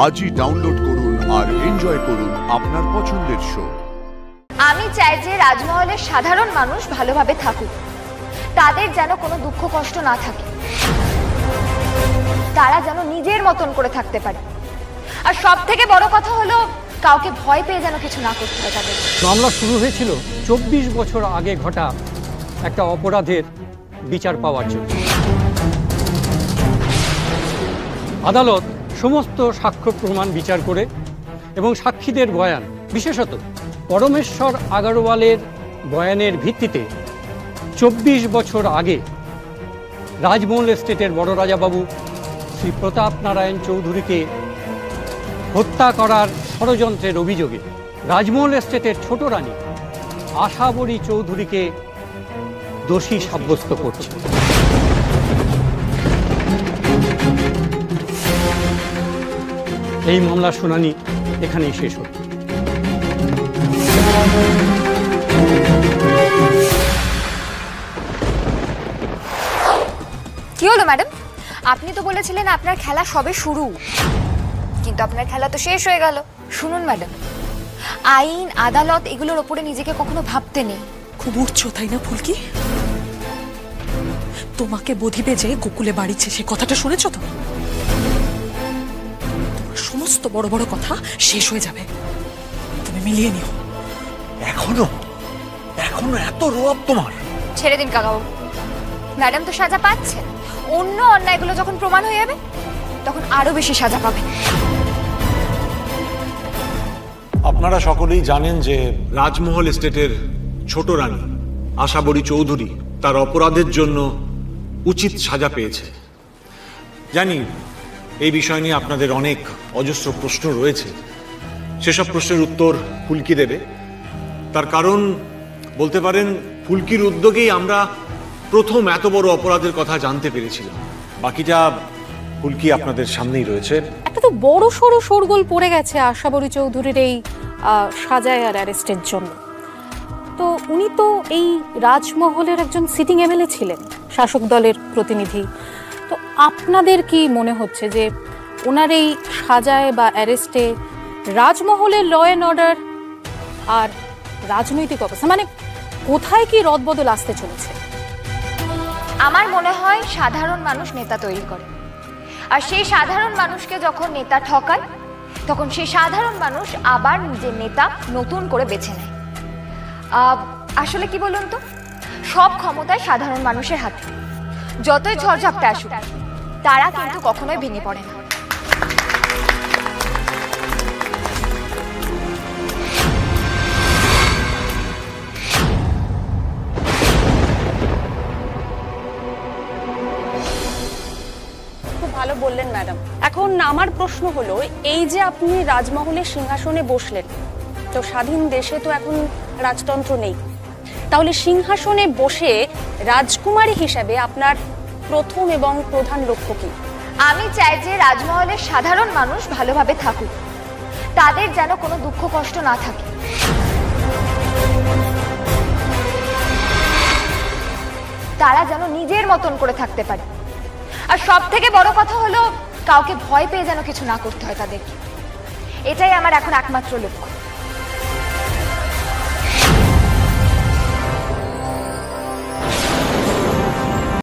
আজই ডাউনলোড করুন আর এনজয় করুন আপনার পছন্দের শো। আমি চাই যে রাজমহলের সাধারণ মানুষ ভালোভাবে থাকুক, তাদের যেন কোনো দুঃখ কষ্ট না থাকে, তারা যেন নিজের মতন করে থাকতে পারে। আর সব থেকে বড় কথা হলো কাউকে ভয় পেয়ে যেন কিছু না করতে হয় তাদের। মামলা শুরু হয়েছিল 24 বছর আগে ঘটা একটা অপরাধের বিচার পাওয়ার জন্য। আদালত সমস্ত সাক্ষ্য প্রমাণ বিচার করে এবং সাক্ষীদের বয়ান, বিশেষত পরমেশ্বর আগরওয়ালের বয়ানের ভিত্তিতে 24 বছর আগে রাজমহল এস্টেটের বড় রাজাবাবু শ্রী প্রতাপ নারায়ণ চৌধুরীকে হত্যা করার ষড়যন্ত্রের অভিযোগে রাজমহল এস্টেটের ছোট রানী আশাবরী চৌধুরীকে দোষী সাব্যস্ত করছে। এই মামলার শুনানি এখানেই শেষ হল। কি হলো ম্যাডাম? আপনি তো বলেছিলেন আপনার খেলা সবে শুরু, কিন্তু আপনার খেলা তো শেষ হয়ে গেল। শুনুন ম্যাডাম, আইন আদালত এগুলোর ওপরে নিজেকে কখনো ভাবতে নেই। খুব উঠছো তাই না ফুলকি? তোমাকে বধিবে যে গোকুলে বাড়িছে সে কথাটা শুনেছো তো? তোমার সমস্ত বড় বড় কথা শেষ হয়ে যাবে, তুমি মিলিয়ে নিও। এখনো এত রোয়াব তোমার? ছেড়ে দিন কাকাবাবু, ম্যাডাম তো সাজা পাচ্ছেন। অন্য অন্যায়গুলো যখন প্রমাণ হয়ে যাবে তখন আরো বেশি সাজা পাবেন। আপনারা সকলেই জানেন যে রাজমহল এস্টেটের ছোট রানী আশাবরী চৌধুরী তার অপরাধের জন্য উচিত সাজা পেয়েছে। জানি এই বিষয় নিয়ে আপনাদের অনেক অজস্র প্রশ্ন রয়েছে, সেসব প্রশ্নের উত্তর ফুলকি দেবে। তার কারণ বলতে পারেন ফুলকির উদ্যোগেই আমরা প্রথম এত বড় অপরাধের কথা জানতে পেরেছিলাম। বাকিটা ফুলকি আপনাদের সামনেই রয়েছে। একটা তো বড় সড়ো শোরগোল পড়ে গেছে আশাবরী চৌধুরীর এই সাজায় আর অ্যারেস্টের জন্য। তো উনি তো এই রাজমহলের একজন সিটিং এমএলএ ছিলেন, শাসক দলের প্রতিনিধি। তো আপনাদের কি মনে হচ্ছে যে ওনার এই সাজায় বা অ্যারেস্টে রাজমহলের ল অ্যান্ড অর্ডার আর রাজনৈতিক অবস্থা, মানে কোথায় কি রদবদল আসতে চলেছে? আমার মনে হয় সাধারণ মানুষ নেতা তৈরি করে, আর সেই সাধারণ মানুষকে যখন নেতা ঠকায় তখন সেই সাধারণ মানুষ আবার নিজের নেতা নতুন করে বেছে নেয়। আসলে কি বলুন তো, সব ক্ষমতায় সাধারণ মানুষের হাতে। যতই ঝড়ঝাপটা আসুক তারা কিন্তু কখনোই ভেঙে পড়ে না। ভালো বললেন ম্যাডাম। এখন আমার প্রশ্ন হলো, এই যে আপনি রাজমহলের সিংহাসনে বসলেন, তো স্বাধীন দেশে তো এখন রাজতন্ত্র নেই, তাহলে সিংহাসনে বসে রাজকুমারী হিসেবে আপনার প্রথম এবং প্রধান লক্ষ্য কি? আমি চাই যে রাজমহলের সাধারণ মানুষ ভালোভাবে থাকুক, তাদের যেন কোনো দুঃখ কষ্ট না থাকে, তারা যেন নিজের মতন করে থাকতে পারে। আর সব থেকে বড় কথা হলো কাউকে ভয় পেয়ে যেন কিছু না করতে হয় তাদেরকে। এটাই আমার এখন একমাত্র লক্ষ্য।